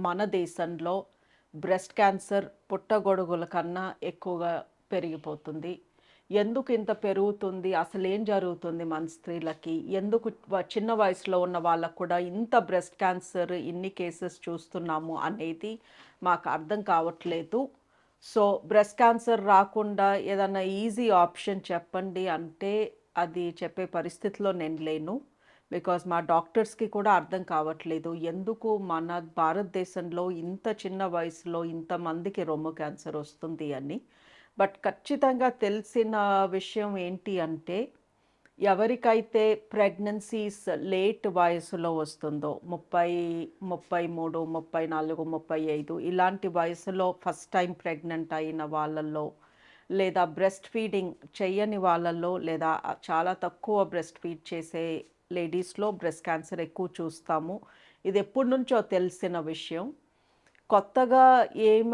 మన దేశంలో breast cancer పుట్టగొడుగుల కన్నా ఎక్కువగా పెరిగిపోతుంది. ఎందుకు ఇంత పెరుగుతుంది? అసలేం జరుగుతుంది మన స్త్రీలకి? ఎందుకు చిన్న వయసులో ఉన్న వాళ్ళకి కూడా ఇంత బ్రెస్ట్ క్యాన్సర్ ఇన్ని కేసెస్ చూస్తున్నాము అనేది మాకు అర్థం కావట్లేదు. సో, బ్రెస్ట్ క్యాన్సర్ రాకుండా ఏదన్నా ఈజీ ఆప్షన్ చెప్పండి అంటే, అది చెప్పే పరిస్థితిలో నేను లేను. బికాజ్ మా డాక్టర్స్‌కి కూడా అర్థం కావట్లేదు. ఎందుకు మన భారతదేశంలో ఇంత చిన్న వయసులో ఇంతమందికి రొమ్ము క్యాన్సర్ వస్తుంది అని. బట్ ఖచ్చితంగా తెలిసిన విషయం ఏంటి అంటే, ఎవరికైతే ప్రెగ్నెన్సీస్ లేట్ వయసులో వస్తుందో 30, 33, 34, 35 ఇలాంటి వయసులో ఫస్ట్ టైమ్ ప్రెగ్నెంట్ అయిన వాళ్ళల్లో, లేదా బ్రెస్ట్ ఫీడింగ్ చెయ్యని వాళ్ళల్లో, లేదా చాలా తక్కువ బ్రెస్ట్ ఫీడ్ చేసే లేడీస్‌లో బ్రెస్ట్ క్యాన్సర్ ఎక్కువ చూస్తాము. ఇది ఎప్పటినుంచో తెలిసిన విషయం. కొత్తగా ఏం